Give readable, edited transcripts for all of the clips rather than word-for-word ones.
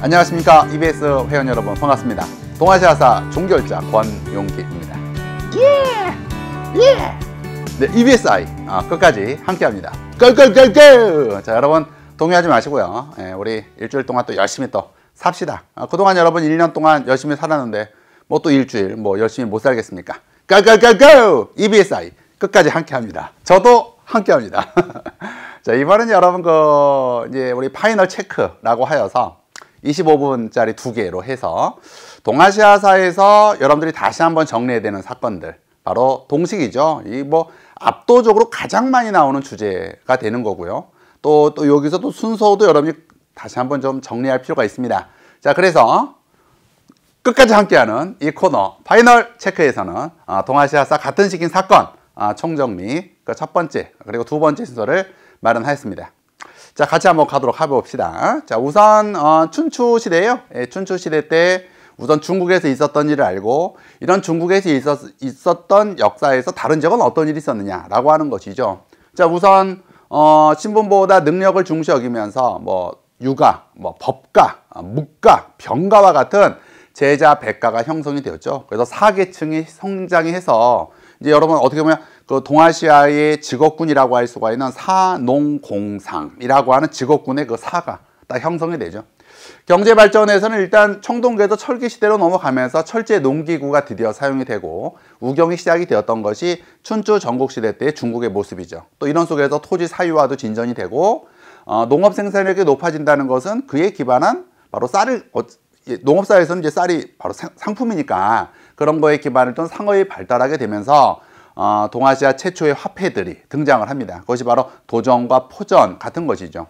안녕하십니까. EBS 회원 여러분 반갑습니다. 동아시아사 종결자 권용기입니다. 네, EBSI 끝까지 함께합니다. 끌끌끌끌. 자, 여러분 동요하지 마시고요. 우리 일주일 동안 또 열심히 또 삽시다. 그동안 여러분 1년 동안 열심히 살았는데 뭐 또 일주일 뭐 열심히 못 살겠습니까? 끌끌끌끌. EBSI 끝까지 함께합니다. 저도 함께합니다. 자, 이번엔 여러분 이제 우리 파이널 체크라고 하여서 25분짜리 2개로 해서 동아시아사에서 여러분들이 다시 한번 정리해야 되는 사건들, 바로 동식이죠. 이 뭐 압도적으로 가장 많이 나오는 주제가 되는 거고요. 또 여기서 또 순서도 여러분이 다시 한번 좀 정리할 필요가 있습니다. 자, 그래서 끝까지 함께하는 이 코너 파이널 체크에서는 동아시아사 같은 시기인 사건 총정리 첫 번째 그리고 두 번째 순서를 마련하였습니다. 자, 같이 한번 가도록 해봅시다. 자, 우선 춘추 시대예요. 춘추 시대 때 우선 중국에서 있었던 일을 알고, 이런 중국에서 있었던 역사에서 다른 적은 어떤 일이 있었느냐라고 하는 것이죠. 자, 우선 신분보다 능력을 중시 여기면서 뭐 유가, 뭐 법가, 묵가, 병가와 같은 제자 백가가 형성이 되었죠. 그래서 사계층이 성장이 해서 이제 여러분 어떻게 보면 그 동아시아의 직업군이라고 할 수가 있는 사농공상이라고 하는 직업군의 그 사가 딱 형성이 되죠. 경제 발전에서는 일단 청동기에서 철기 시대로 넘어가면서 철제 농기구가 드디어 사용이 되고 우경이 시작이 되었던 것이 춘추 전국 시대 때의 중국의 모습이죠. 또 이런 속에서 토지 사유화도 진전이 되고 농업 생산력이 높아진다는 것은 그에 기반한 바로 쌀을 농업사에서는 이제 쌀이 바로 상품이니까 그런 거에 기반을 둔 상업이 발달하게 되면서 동아시아 최초의 화폐들이 등장을 합니다. 그것이 바로 도전과 포전 같은 것이죠.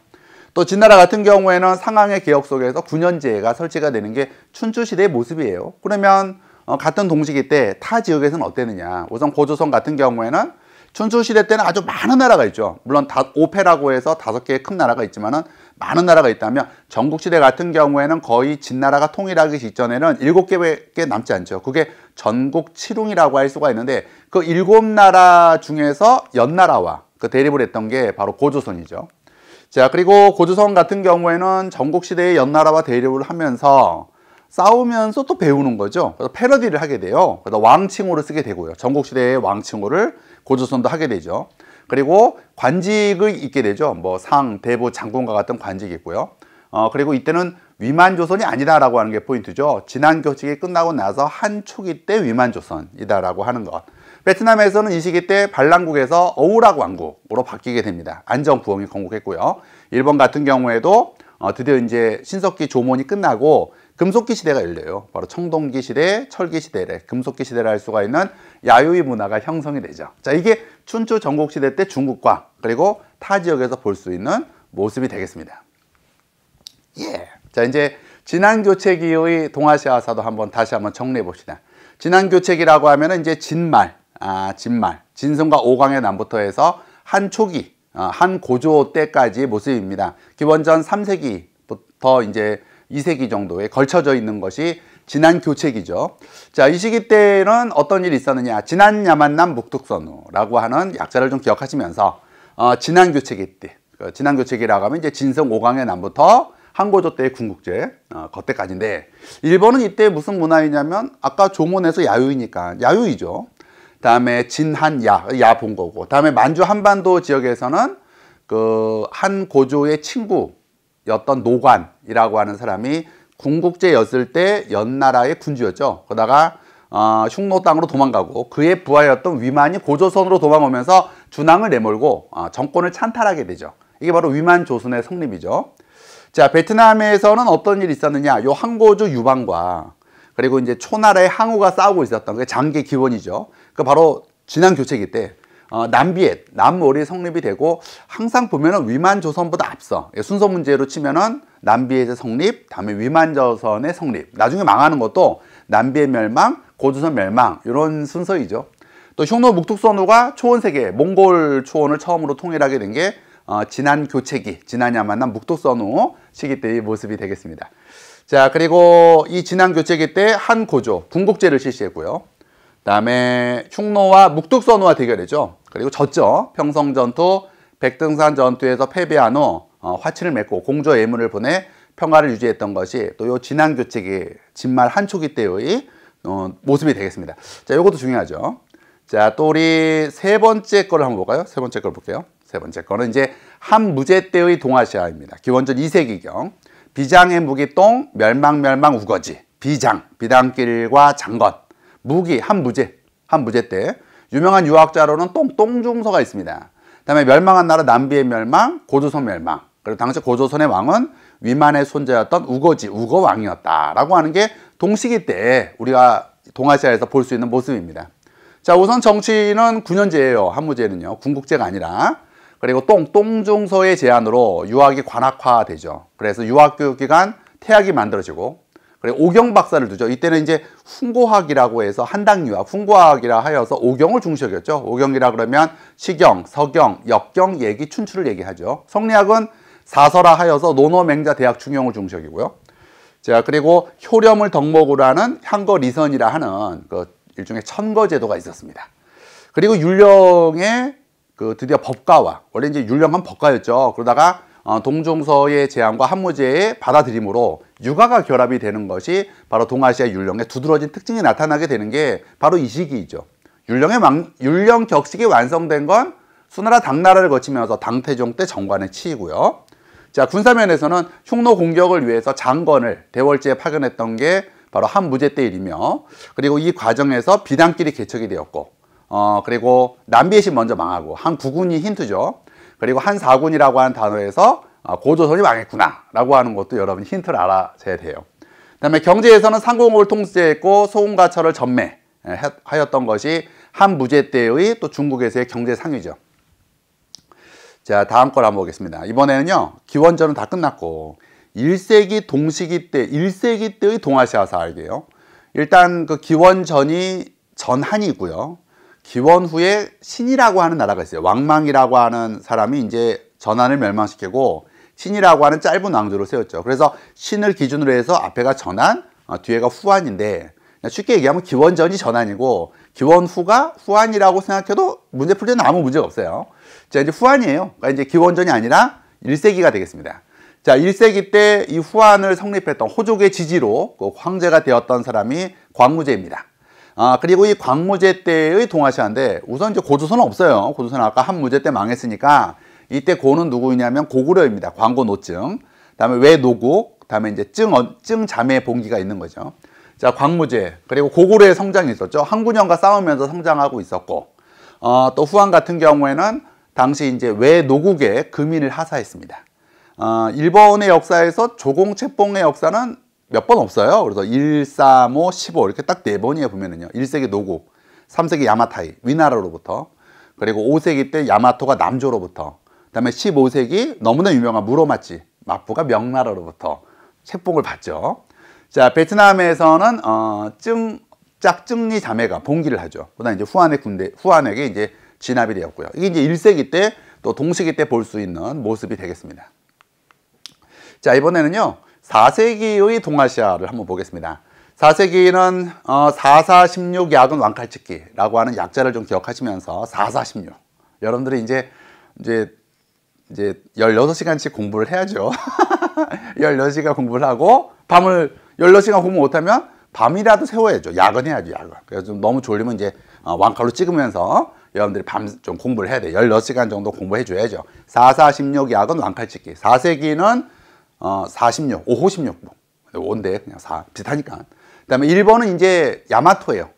또 진나라 같은 경우에는 상항의 개혁 속에서 군현제가 설치가 되는 게 춘추시대의 모습이에요. 그러면 같은 동시기 때 타 지역에서는 어땠느냐. 우선 고조선 같은 경우에는 춘추시대 때는 아주 많은 나라가 있죠. 물론 오패라고 해서 5개의 큰 나라가 있지만은 많은 나라가 있다면 전국시대 같은 경우에는 거의 진나라가 통일하기 직전에는 7개밖에 남지 않죠. 그게 전국칠웅이라고 할 수가 있는데 그 7나라 중에서 연나라와 그 대립을 했던 게 바로 고조선이죠. 자, 그리고 고조선 같은 경우에는 전국시대의 연나라와 대립을 하면서 싸우면서 또 배우는 거죠. 그래서 패러디를 하게 돼요. 그래서 왕칭호를 쓰게 되고요. 전국시대의 왕칭호를 고조선도 하게 되죠. 그리고 관직이 있게 되죠. 뭐 상, 대부, 장군과 같은 관직이 있고요. 그리고 이때는 위만조선이 아니다라고 하는 게 포인트죠. 진안교책이 끝나고 나서 한 초기 때 위만조선이다라고 하는 것. 베트남에서는 이 시기 때 반란국에서 어우락 왕국으로 바뀌게 됩니다. 안정부엉이 건국했고요. 일본 같은 경우에도 드디어 이제 신석기 조몬이 끝나고 금속기 시대가 열려요. 바로 청동기 시대, 철기 시대래 금속기 시대를 할 수가 있는 야요이 문화가 형성이 되죠. 자, 이게 춘추 전국 시대 때 중국과 그리고 타 지역에서 볼 수 있는 모습이 되겠습니다. 자, 이제 진안교체기의 동아시아사도 다시 한번 정리해 봅시다. 진안교체기라고 하면은 이제 진말, 진성과 오광의 남부터 해서 한 초기, 한 고조 때까지의 모습입니다. 기원전 3세기부터 이제 2세기 정도에 걸쳐져 있는 것이 진안교체기죠. 자, 이 시기 때는 어떤 일이 있었느냐. 진안야만남 묵뚝선우라고 하는 약자를 좀 기억하시면서 진안교체기 때, 진안교체기라고 하면 이제 진성 오광의 남부터 한고조 때의 군국제 그때까지인데, 일본은 이때 무슨 문화이냐면 아까 조몬에서 야유이니까 야유이죠. 다음에 진한야, 야 본 거고, 다음에 만주 한반도 지역에서는 그 한고조의 친구였던 노관이라고 하는 사람이 군국제였을 때 연나라의 군주였죠. 그러다가 흉노 땅으로 도망가고 그의 부하였던 위만이 고조선으로 도망오면서 준왕을 내몰고 정권을 찬탈하게 되죠. 이게 바로 위만조선의 성립이죠. 자, 베트남에서는 어떤 일이 있었느냐. 요 한고조 유방과 그리고 이제 초나라의 항우가 싸우고 있었던 게 장개 기원이죠. 그 바로 진안교체기 때 남비엣, 남몰이 성립이 되고, 항상 보면은 위만조선보다 앞서 순서 문제로 치면은 남비엣의 성립, 다음에 위만조선의 성립, 나중에 망하는 것도 남비엣 멸망, 고조선 멸망 이런 순서이죠. 또 흉노 묵뚝선우가 초원세계 몽골 초원을 처음으로 통일하게 된 게 진안교체기, 진안야만남 묵뚝선우 시기 때의 모습이 되겠습니다. 자, 그리고 이 진안교체기 때 한고조 군국제를 실시했고요. 다음에 흉노와 묵뚝선우와 대결했죠. 그리고 졌죠. 평성전투, 백등산 전투에서 패배한 후 화친을 맺고 공조 예문을 보내 평화를 유지했던 것이 또 요 진안교책이 진말 한초기 때의 모습이 되겠습니다. 자, 요것도 중요하죠. 자, 또 우리 세 번째 거를 한번 볼까요? 세 번째 걸 볼게요. 세 번째 거는 이제 한무제 때의 동아시아입니다. 기원전 2세기경. 비장의 무기 똥, 멸망 우거지. 비당길과 장건. 무기 한무제 때. 유명한 유학자로는 똥중서가 있습니다. 그다음에 멸망한 나라 남비의 멸망, 고조선 멸망. 그리고 당시 고조선의 왕은 위만의 손자였던 우거왕이었다라고 하는 게 동시기 때 우리가 동아시아에서 볼 수 있는 모습입니다. 자, 우선 정치는 9년제예요. 한무제는요. 군국제가 아니라. 그리고 똥중서의 제안으로 유학이 관학화되죠. 그래서 유학교육 기간 태학이 만들어지고, 그리고 오경 박사를 두죠. 이때는 이제 훈고학이라고 해서 한당 유학, 훈고학이라 하여서 오경을 중시하겠죠. 오경이라 그러면 시경, 서경, 역경, 얘기, 춘추를 얘기하죠. 성리학은 사설화 하여서 논어맹자, 대학, 중용을 중시하고요. 자, 그리고 효렴을 덕목으로 하는 향거리선이라 하는 그 일종의 천거제도가 있었습니다. 그리고 율령의 드디어 법가와, 원래 이제 율령은 법가였죠. 그러다가 동중서의 제안과 한무제의 받아들임으로 육아가 결합이 되는 것이 바로 동아시아 율령의 두드러진 특징이 나타나게 되는 게 바로 이 시기이죠. 율령 격식이 완성된 건 수나라 당나라를 거치면서 당태종 때 정관에 치이고요. 자, 군사면에서는 흉노 공격을 위해서 장건을 대월제에 파견했던 게 바로 한무제 때 일이며, 그리고 이 과정에서 비단길이 개척이 되었고, 그리고 남비의 먼저 망하고 한구군이 힌트죠. 그리고 한사군이라고 하는 단어에서 고조선이 망했구나 라고 하는 것도 여러분 힌트를 알아줘야 돼요. 그 다음에 경제에서는 상공을 통제했고 소금과 철을 전매하였던 것이 한무제 때의 또 중국에서의 경제 상위죠. 자, 다음 걸 한번 보겠습니다. 이번에는요, 기원전은 다 끝났고 1세기 동시기 때, 1세기 때의 동아시아사 알게요. 일단 그 기원전이 전한이고요. 기원 후에 신이라고 하는 나라가 있어요. 왕망이라고 하는 사람이 이제 전한을 멸망시키고 신이라고 하는 짧은 왕조를 세웠죠. 그래서 신을 기준으로 해서 앞에가 전한, 뒤에가 후한인데, 쉽게 얘기하면 기원전이 전한이고 기원 후가 후한이라고 생각해도 문제 풀 때는 아무 문제가 없어요. 자, 이제 후한이에요. 그러니까 이제 기원전이 아니라 1세기가 되겠습니다. 자, 1세기 때 이 후한을 성립했던 호족의 지지로 그 황제가 되었던 사람이 광무제입니다. 그리고 이 광무제 때의 동아시아인데, 우선 이제 고조선은 없어요. 고조선은 아까 한무제 때 망했으니까 이때 고는 누구이냐면 고구려입니다. 광고 노증. 그다음에 외노국, 그다음에 이제 증 자매 봉기가 있는 거죠. 자, 광무제, 그리고 고구려의 성장이 있었죠. 한군영과 싸우면서 성장하고 있었고, 또 후한 같은 경우에는 당시 이제 외노국의 금인을 하사했습니다. 일본의 역사에서 조공채뽕의 역사는 몇 번 없어요. 그래서 1, 3, 5, 15 이렇게 딱 4번이에요. 보면은요. 1세기 노국, 3세기 야마타이, 위나라로부터, 그리고 5세기 때 야마토가 남조로부터, 그 다음에 15세기 너무나 유명한 무로마치, 마푸가 명나라로부터 채뽕을 받죠. 자, 베트남에서는 짝증리 자매가 봉기를 하죠. 그다음 이제 후한에게 이제 진압이 되었고요. 이게 이제 1세기 때 또 동시기 때 볼 수 있는 모습이 되겠습니다. 자, 이번에는요, 4세기의 동아시아를 한번 보겠습니다. 4세기는 4416 야근 왕칼찍기라고 하는 약자를 좀 기억하시면서 4416. 여러분들이 이제 16시간씩 공부를 해야죠. 16시간 공부를 하고 밤을 16시간 공부 못하면 밤이라도 세워야죠. 야근해야죠, 야근. 그래서 좀 너무 졸리면 이제 왕칼로 찍으면서 여러분들이 밤 좀 공부를 해야 돼요. 16시간 정도 공부해 줘야죠. 4416 야근 왕칼찍기. 4세기는 46, 5호 16부. 5인데 그냥 4 비슷하니까. 그다음에 일본은 이제 야마토예요.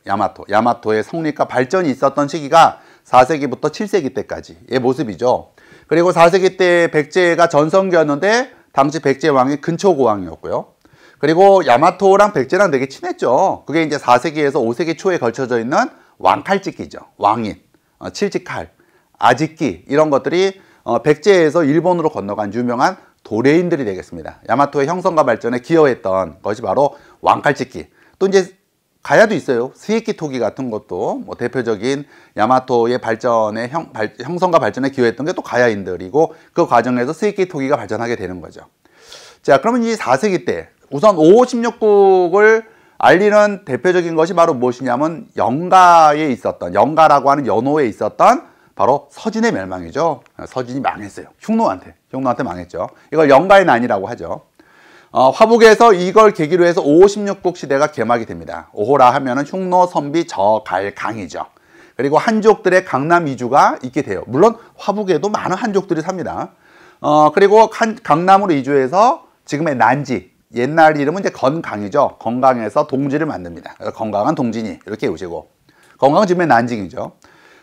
야마토의 성립과 발전이 있었던 시기가 4세기부터 7세기 때까지의 모습이죠. 그리고 4세기 때 백제가 전성기였는데 당시 백제 왕이 근초고왕이었고요. 그리고 야마토랑 백제랑 되게 친했죠. 그게 이제 4세기에서 5세기 초에 걸쳐져 있는 왕칼찍기죠. 왕인, 칠직칼, 아직기 이런 것들이 백제에서 일본으로 건너간 유명한 도레인들이 되겠습니다. 야마토의 형성과 발전에 기여했던 것이 바로 왕칼찍기. 또 이제 가야도 있어요. 스이키 토기 같은 것도 뭐 대표적인 야마토의 발전에 형성과 발전에 기여했던 게 또 가야인들이고, 그 과정에서 스이키 토기가 발전하게 되는 거죠. 자, 그러면 이 4세기 때 우선 5호 16국을 알리는 대표적인 것이 바로 무엇이냐면 영가에 있었던, 영가라고 하는 연호에 있었던 바로 서진의 멸망이죠. 서진이 망했어요. 흉노한테 망했죠. 이걸 영가의 난이라고 하죠. 화북에서 이걸 계기로 해서 5, 16국 시대가 개막이 됩니다. 오호라 하면은 흉노, 선비, 저, 갈, 강이죠. 그리고 한족들의 강남 이주가 있게 돼요. 물론 화북에도 많은 한족들이 삽니다. 그리고 강남으로 이주해서 지금의 난지, 옛날 이름은 이제 건강이죠. 건강에서 동지를 만듭니다. 건강한 동진이 이렇게 오시고, 건강은 지금의 난징이죠.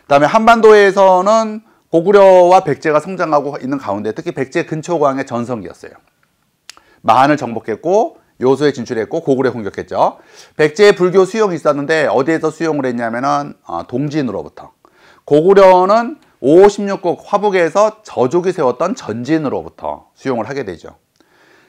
그다음에 한반도에서는 고구려와 백제가 성장하고 있는 가운데 특히 백제 근초광의 전성기였어요. 마한을 정복했고 요소에 진출했고 고구려에 공격했죠. 백제의 불교 수용이 있었는데 어디에서 수용을 했냐면은 동진으로부터. 고구려는 5, 16국 화북에서 저족이 세웠던 전진으로부터 수용을 하게 되죠.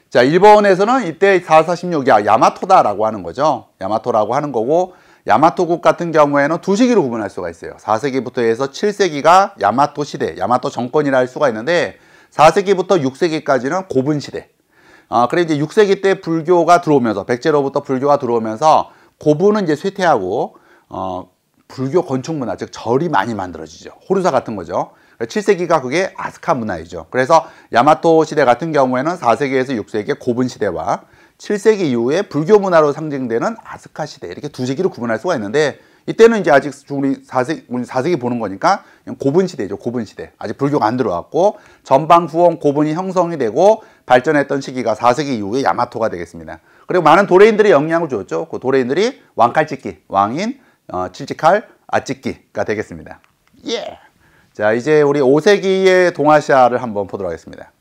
자, 일본에서는 이때 446이 야마토다라고 하는 거죠. 야마토라고 하는 거고, 야마토국 같은 경우에는 두 시기로 구분할 수가 있어요. 4세기부터 해서 7세기가 야마토 시대, 야마토 정권이라 할 수가 있는데 4세기부터 6세기까지는 고분 시대. 그리고 이제 6세기 때 불교가 들어오면서, 백제로부터 불교가 들어오면서 고분은 이제 쇠퇴하고 불교 건축 문화, 즉 절이 많이 만들어지죠. 호루사 같은 거죠. 7세기가 그게 아스카 문화이죠. 그래서 야마토 시대 같은 경우에는 4세기에서 6세기의 고분 시대와 7세기 이후에 불교 문화로 상징되는 아스카 시대, 이렇게 두 시기로 구분할 수가 있는데, 이때는 이제 아직 우리 4세기 보는 거니까 고분 시대죠. 고분 시대. 아직 불교가 안 들어왔고 전방 후원 고분이 형성이 되고 발전했던 시기가 4세기 이후에 야마토가 되겠습니다. 그리고 많은 도레인들이 영향을 줬죠. 그 도레인들이 왕칼찍기, 왕인 칠찍칼 아찍기가 되겠습니다. 예. 자, 이제 우리 5세기의 동아시아를 한번 보도록 하겠습니다.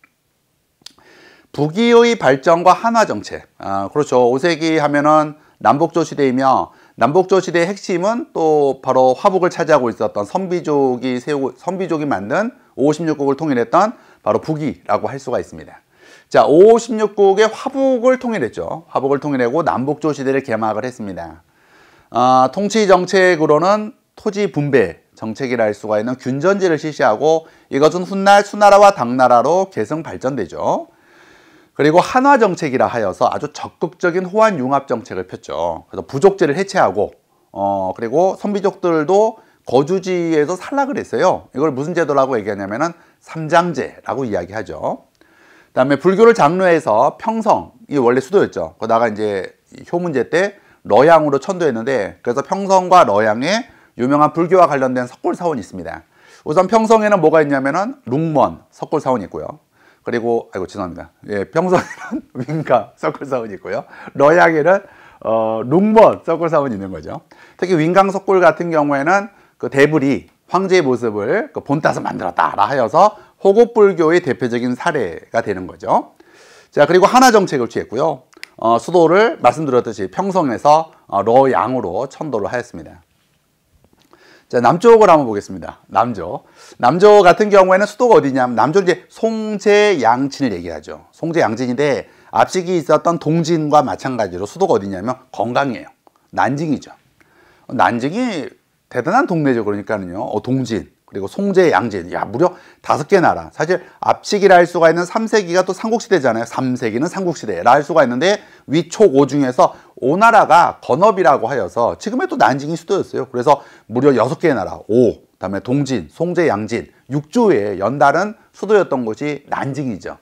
북위의 발전과 한화 정책. 그렇죠. 5세기 하면은 남북조 시대이며, 남북조 시대의 핵심은 또 바로 화북을 차지하고 있었던 선비족이 만든 5, 16국을 통일했던 바로 북위라고 할 수가 있습니다. 자, 5, 16국의 화북을 통일했죠. 화북을 통일하고 남북조 시대를 개막을 했습니다. 통치 정책으로는 토지 분배 정책이라 할 수가 있는 균전제를 실시하고, 이것은 훗날 수나라와 당나라로 계승 발전되죠. 그리고 한화 정책이라 하여서 아주 적극적인 호환 융합 정책을 폈죠. 그래서 부족제를 해체하고, 그리고 선비족들도 거주지에서 살락을 했어요. 이걸 무슨 제도라고 얘기하냐면은 삼장제라고 이야기하죠. 그다음에 불교를 장로해서 평성이 원래 수도였죠. 그러다가 이제 효문제 때 러양으로 천도했는데, 그래서 평성과 러양에 유명한 불교와 관련된 석굴사원이 있습니다. 우선 평성에는 뭐가 있냐면은 룽먼 석굴사원이 있고요. 그리고 죄송합니다. 예, 평성에는 윙가 석굴사원이 있고요. 러양에는 룽먼 석굴사원이 있는 거죠. 특히 윙강 석굴 같은 경우에는 그 대불이 황제의 모습을 본따서 만들었다라 하여서 호곡불교의 대표적인 사례가 되는 거죠. 자, 그리고 한화 정책을 취했고요. 수도를 말씀드렸듯이 평성에서 러양으로 천도를 하였습니다. 자, 남쪽을 한번 보겠습니다. 남쪽 같은 경우에는 수도가 어디냐면, 남쪽은 이제 송제양진을 얘기하죠. 송제양진인데 앞식이 있었던 동진과 마찬가지로 수도가 어디냐면 건강이에요. 난징이죠. 난징이 대단한 동네죠. 그러니까는요. 동진, 그리고 송제, 양진, 무려 5개 나라. 사실 앞식이라 할 수가 있는 3세기가 또 삼국시대잖아요. 3세기는 삼국시대라 할 수가 있는데, 위촉5 중에서 5나라가 건업이라고 하여서 지금의 또 난징이 수도였어요. 그래서 무려 6개의 나라, 그다음에 동진, 송제, 양진, 6조의 연달은 수도였던 곳이 난징이죠.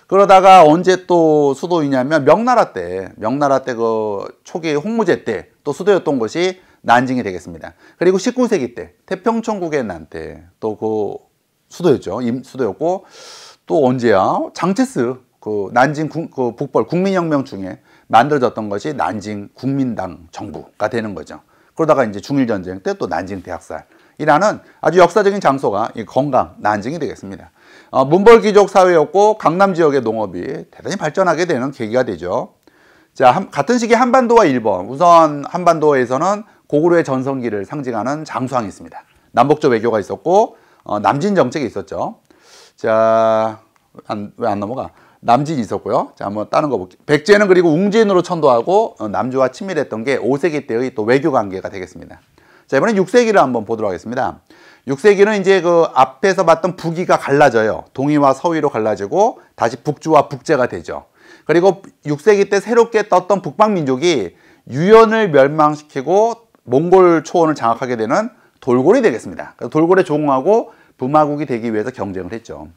그러다가 언제 또 수도이냐면 명나라 때 그 초기 홍무제 때 또 수도였던 곳이 난징이 되겠습니다. 그리고 19세기 때 태평천국의 난 때 또 그 수도였죠. 수도였고, 또 언제야? 장체스 그 난징 그 북벌 국민혁명 중에 만들어졌던 것이 난징 국민당 정부가 되는 거죠. 그러다가 이제 중일전쟁 때 또 난징 대학살이라는 아주 역사적인 장소가 이 건강 난징이 되겠습니다. 문벌귀족 사회였고, 강남 지역의 농업이 대단히 발전하게 되는 계기가 되죠. 자, 같은 시기 한반도와 일본. 우선 한반도에서는 고구려의 전성기를 상징하는 장수왕이 있습니다. 남북조 외교가 있었고, 남진 정책이 있었죠. 자, 왜 안 넘어가? 남진이 있었고요. 자, 한번 다른 거 볼게요. 백제는 그리고 웅진으로 천도하고 남조와 친밀했던 게 5세기 때의 또 외교 관계가 되겠습니다. 자, 이번엔 6세기를 한번 보도록 하겠습니다. 6세기는 이제 그 앞에서 봤던 북위가 갈라져요. 동위와 서위로 갈라지고 다시 북주와 북제가 되죠. 그리고 6세기 때 새롭게 떴던 북방민족이 유연을 멸망시키고 몽골 초원을 장악하게 되는 돌골이 되겠습니다. 그래서 돌골에 조응하고 부마국이 되기 위해서 경쟁을 했죠.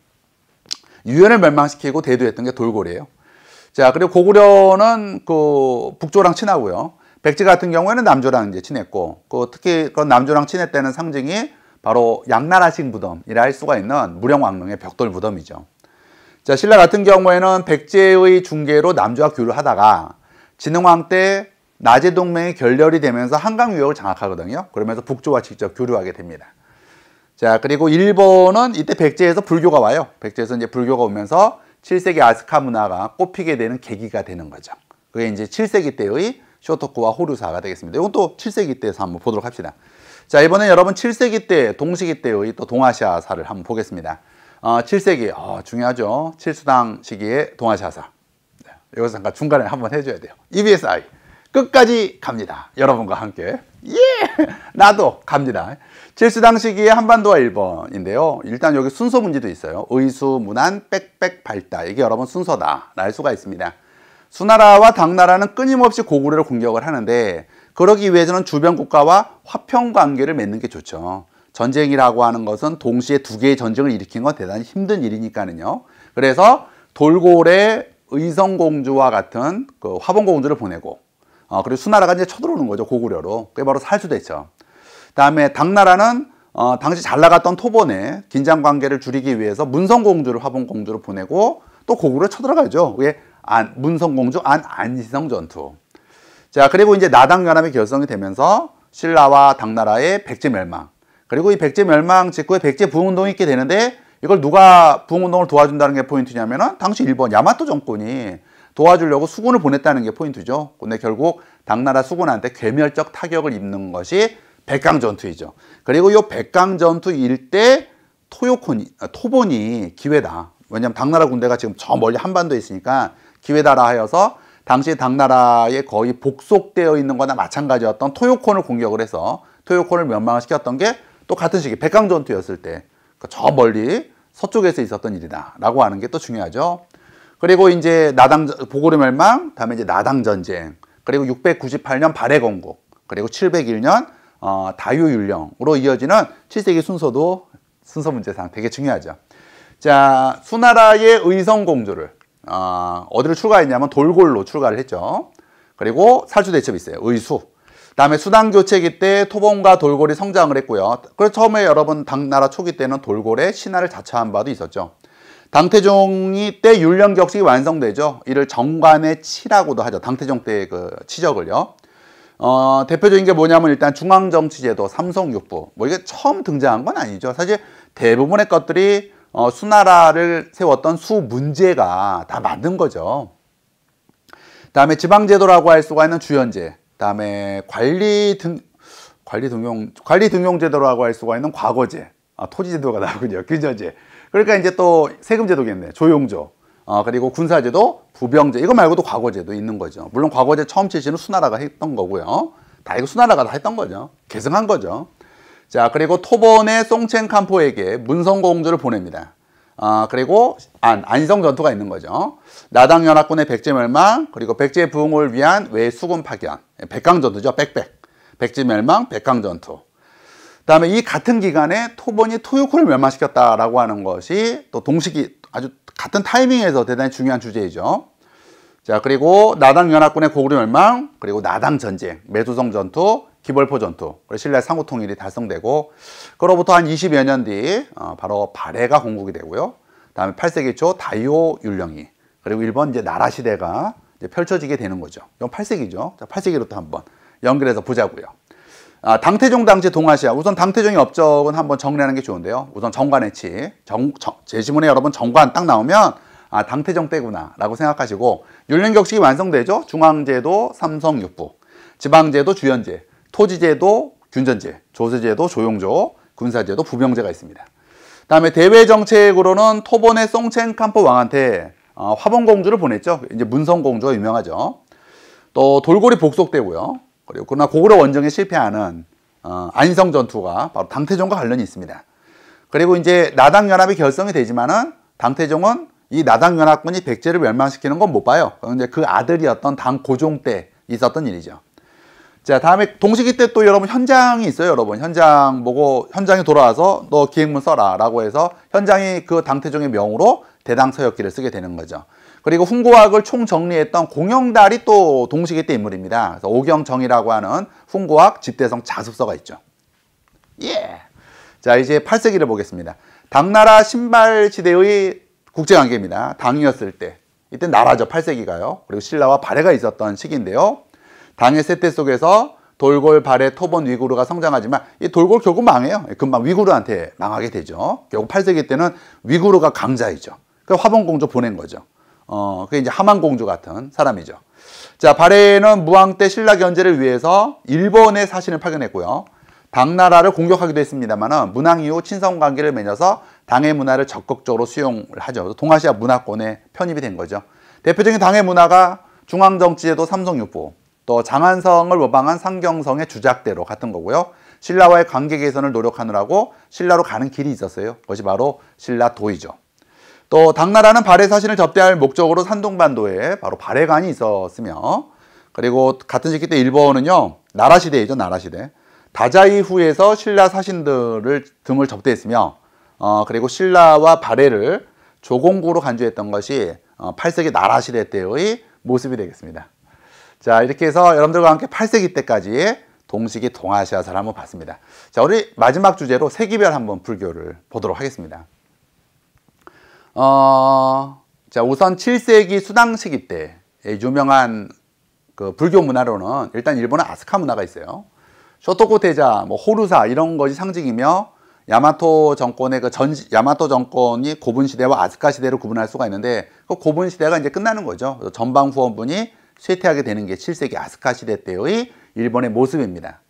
유연을 멸망시키고 대두했던 게 돌골이에요. 자, 그리고 고구려는 그 북조랑 친하고요. 백제 같은 경우에는 남조랑 이제 친했고, 특히 그 남조랑 친했다는 상징이 바로 양나라식 무덤이라 할 수가 있는 무령왕릉의 벽돌 무덤이죠. 자, 신라 같은 경우에는 백제의 중계로 남조와 교류하다가 진흥왕 때 나제 동맹이 결렬이 되면서 한강 유역을 장악하거든요. 그러면서 북조와 직접 교류하게 됩니다. 자, 그리고 일본은 이때 백제에서 불교가 와요. 백제에서 이제 불교가 오면서 7세기 아스카 문화가 꽃피게 되는 계기가 되는 거죠. 그게 이제 7세기 때의 쇼토쿠와 호류사가 되겠습니다. 이건 또 7세기 때에서 한번 보도록 합시다. 자, 이번엔 여러분 7세기 때, 동시기 때의 또 동아시아사를 한번 보겠습니다. 7세기, 중요하죠. 칠수당 시기의 동아시아사. 네, 여기서 잠깐 중간에 한번 해줘야 돼요. EBSI. 끝까지 갑니다. 여러분과 함께. 예! 나도 갑니다. 칠수당 시기의 한반도와 일본인데요. 일단 여기 순서 문제도 있어요. 의수, 문안, 빽빽, 발다. 이게 여러분 순서다. 알 수가 있습니다. 수나라와 당나라는 끊임없이 고구려를 공격을 하는데 그러기 위해서는 주변 국가와 화평 관계를 맺는 게 좋죠. 전쟁이라고 하는 것은 동시에 두 개의 전쟁을 일으키는 건 대단히 힘든 일이니까는요. 그래서 돌고래 의성공주와 같은 그 화봉공주를 보내고 그리고 수나라가 이제 쳐들어오는 거죠. 고구려로. 그게 바로 살수대죠. 그다음에 당나라는 당시 잘 나갔던 토본의 긴장 관계를 줄이기 위해서 문성공주를 화봉공주로 보내고 또 고구려 쳐들어가죠. 그게 문성공주 안희성 전투. 자, 그리고 이제 나당연합이 결성이 되면서 신라와 당나라의 백제 멸망. 그리고 이 백제 멸망 직후에 백제 부흥운동이 있게 되는데 이걸 누가 부흥운동을 도와준다는 게 포인트냐면은 당시 일본 야마토 정권이 도와주려고 수군을 보냈다는 게 포인트죠. 근데 결국 당나라 수군한테 괴멸적 타격을 입는 것이 백강전투이죠. 그리고 이 백강전투 일대 토본이 기회다. 왜냐하면 당나라 군대가 지금 저 멀리 한반도에 있으니까 기회다라 하여서 당시 당나라에 거의 복속되어 있는 거나 마찬가지였던 토요콘을 공격을 해서 토요콘을 멸망을 시켰던 게 또 같은 시기 백강전투였을 때 저 멀리 서쪽에서 있었던 일이다 라고 하는 게 또 중요하죠. 그리고 이제 보고려 멸망, 다음에 이제 나당전쟁, 그리고 698년 발해건국, 그리고 701년 다유율령으로 이어지는 7세기 순서도 순서 문제상 되게 중요하죠. 자, 수나라의 의성공주를 어디로 출가했냐면 돌골로 출가를 했죠. 그리고 살수대첩이 있어요. 의수. 다음에 수당교체기 때 토본과 돌골이 성장을 했고요. 그래서 처음에 여러분 당나라 초기 때는 돌골의 신화를 자처한 바도 있었죠. 당태종이 때 율령격식이 완성되죠. 이를 정관의 치라고도 하죠. 당태종 때 그 치적을요. 대표적인 게 뭐냐면 일단 중앙정치제도, 삼성육부. 뭐 이게 처음 등장한 건 아니죠. 사실 대부분의 것들이 수나라를 세웠던 수문제가 다 만든 거죠. 다음에 지방제도라고 할 수가 있는 주연제. 다음에 관리등용제도라고 할 수가 있는 과거제. 토지제도가 나오군요. 균전제. 그러니까 이제 또 세금제도겠네. 조용조. 그리고 군사제도, 부병제. 이거 말고도 과거제도 있는 거죠. 물론 과거제 처음 실시는 수나라가 했던 거고요. 다 이거 수나라가 다 했던 거죠. 계승한 거죠. 자, 그리고 토본의 송첸칸포에게 문성공주를 보냅니다. 그리고 안희성 전투가 있는 거죠. 나당연합군의 백제멸망, 그리고 백제 부흥을 위한 외수군 파견. 백강전투죠. 빽빽. 백제멸망, 백강전투. 그다음에 이 같은 기간에 토본이 토요코를 멸망시켰다라고 하는 것이 또 동시기 아주 같은 타이밍에서 대단히 중요한 주제이죠. 자, 그리고 나당연합군의 고구려 멸망, 그리고 나당전쟁, 매두성 전투, 기벌포 전투, 그리고 신라의 상호통일이 달성되고 그로부터 한 20여 년 뒤 바로 발해가 건국이 되고요. 다음에 8세기 초 다이오 율령이, 그리고 일본 이제 나라 시대가 이제 펼쳐지게 되는 거죠. 이건 8세기죠. 자, 8세기로 또 한번 연결해서 보자고요. 당태종 당시 동아시아, 우선 당태종의 업적은 한번 정리하는 게 좋은데요. 우선 정관의 치, 제시문에 여러분 정관 딱 나오면 당태종 때구나 라고 생각하시고, 율령격식이 완성되죠. 중앙제도, 삼성육부, 지방제도, 주연제, 토지제도, 균전제, 조세제도, 조용조, 군사제도, 부병제가 있습니다. 다음에 대외정책으로는 토본의 송첸칸포 왕한테 화봉공주를 보냈죠. 이제 문성공주가 유명하죠. 또 돌고리 복속되고요. 그리고 그러나 고구려 원정에 실패하는 안희성 전투가 바로 당태종과 관련이 있습니다. 그리고 이제 나당연합이 결성이 되지만은 당태종은 이 나당연합군이 백제를 멸망시키는 건 못 봐요. 이제 그 아들이었던 당고종 때 있었던 일이죠. 자, 다음에 동시기 때 또 여러분 현장이 있어요. 여러분 현장 보고 현장에 돌아와서 너 기획문 써라 라고 해서 현장이 그 당태종의 명으로 대당서역기를 쓰게 되는 거죠. 그리고 훈고학을 총정리했던 공영달이 또 동시기 때 인물입니다. 그래서 오경정이라고 하는 훈고학 집대성 자습서가 있죠. 예. 자, 이제 8세기를 보겠습니다. 당나라 신발 시대의 국제관계입니다. 당이었을 때. 이때 나라죠. 8세기가요. 그리고 신라와 발해가 있었던 시기인데요. 당의 세태 속에서 돌골, 발해, 토본, 위구르가 성장하지만 이 돌골 결국 망해요. 금방 위구르한테 망하게 되죠. 결국 8세기 때는 위구르가 강자이죠. 그 화봉공주 보낸 거죠. 그게 이제 하만공주 같은 사람이죠. 자, 발해는 무왕 때 신라 견제를 위해서 일본의 사신을 파견했고요. 당나라를 공격하기도 했습니다만 문왕 이후 친선 관계를 맺어서 당의 문화를 적극적으로 수용을 하죠. 동아시아 문화권에 편입이 된 거죠. 대표적인 당의 문화가 중앙정치제도 삼성육부, 또 장안성을 모방한 상경성의 주작대로 같은 거고요. 신라와의 관계 개선을 노력하느라고 신라로 가는 길이 있었어요. 그것이 바로 신라도이죠. 또 당나라는 발해 사신을 접대할 목적으로 산둥반도에 바로 발해관이 있었으며, 그리고 같은 시기 때 일본은요, 나라시대이죠. 나라시대. 다자이 후에서 신라 사신들을 등을 접대했으며, 그리고 신라와 발해를 조공구로 간주했던 것이 8세기 나라시대 때의 모습이 되겠습니다. 자, 이렇게 해서 여러분들과 함께 8세기 때까지 동시기 동아시아사를 한번 봤습니다. 자, 우리 마지막 주제로 세기별 한번 불교를 보도록 하겠습니다. 자, 우선 7세기 수당 시기 때 유명한 그 불교 문화로는 일단 일본의 아스카 문화가 있어요. 쇼토쿠 대자, 뭐 호루사 이런 것이 상징이며, 야마토 정권의 야마토 정권이 고분 시대와 아스카 시대로 구분할 수가 있는데, 그 고분 시대가 이제 끝나는 거죠. 전방 후원분이 쇠퇴하게 되는 게 7세기 아스카 시대 때의 일본의 모습입니다.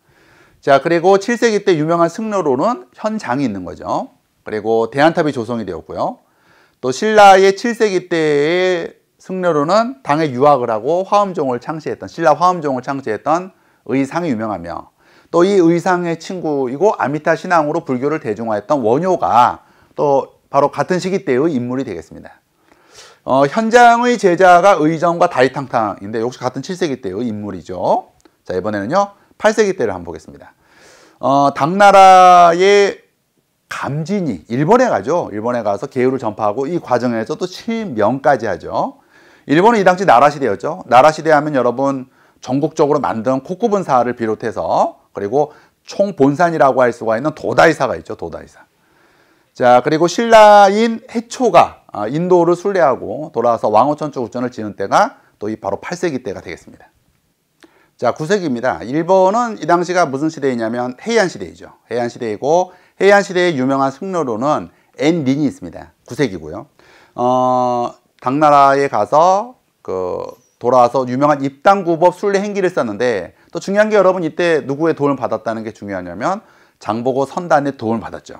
자, 그리고 7세기 때 유명한 승려로는 현장이 있는 거죠. 그리고 대안탑이 조성이 되었고요. 또 신라의 7세기 때의 승려로는 당에 유학을 하고 화엄종을 창시했던, 신라 화엄종을 창시했던 의상이 유명하며, 또 이 의상의 친구이고 아미타 신앙으로 불교를 대중화했던 원효가 또 바로 같은 시기 때의 인물이 되겠습니다. 현장의 제자가 의정과 다이탕탕인데 역시 같은 7세기 때의 인물이죠. 자, 이번에는요 8세기 때를 한번 보겠습니다. 당나라의 감진이 일본에 가죠. 일본에 가서 계율을 전파하고 이 과정에서 또 실명까지 하죠. 일본은 이 당시 나라시대였죠. 나라시대 하면 여러분 전국적으로 만든 코쿠분사를 비롯해서, 그리고 총본산이라고 할 수가 있는 도다이사가 있죠. 도다이사. 자, 그리고 신라인 해초가 인도를 순례하고 돌아와서 왕오천주 국전을 지은 때가 또 이 바로 8세기 때가 되겠습니다. 자, 9세기입니다. 일본은 이 당시가 무슨 시대이냐면 해안 시대이죠. 해안 시대이고, 해안 시대의 유명한 승려로는 엔린이 있습니다. 9세기고요. 당나라에 가서 돌아와서 유명한 입당구법 순례 행기를 썼는데, 또 중요한 게 여러분 이때 누구의 도움을 받았다는 게 중요하냐면 장보고 선단의 도움을 받았죠.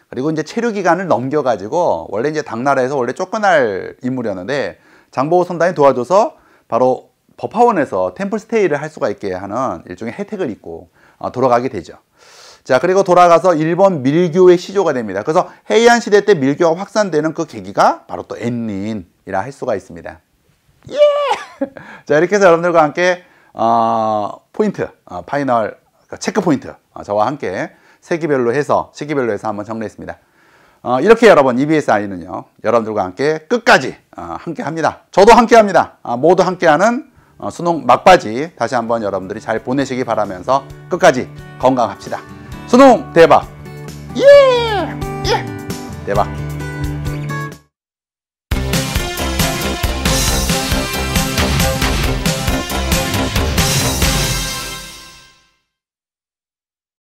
그리고 이제 체류 기간을 넘겨가지고 원래 이제 당나라에서 원래 쫓겨날 인물이었는데 장보고 선단이 도와줘서 바로 법화원에서 템플 스테이를 할 수가 있게 하는 일종의 혜택을 입고 돌아가게 되죠. 자, 그리고 돌아가서 일본 밀교의 시조가 됩니다. 그래서 해이안 시대 때 밀교가 확산되는 그 계기가 바로 또 엔린이라 할 수가 있습니다. 예! 자, 이렇게 해서 여러분들과 함께 포인트, 파이널 체크 포인트 저와 함께 세기별로 해서 시기별로 해서 한번 정리했습니다. 이렇게 여러분 EBSI는요 여러분들과 함께 끝까지 함께 합니다. 저도 함께 합니다. 모두 함께하는 수능 막바지 다시 한번 여러분들이 잘 보내시기 바라면서 끝까지 건강합시다. 수능 대박! 예! 예! 대박!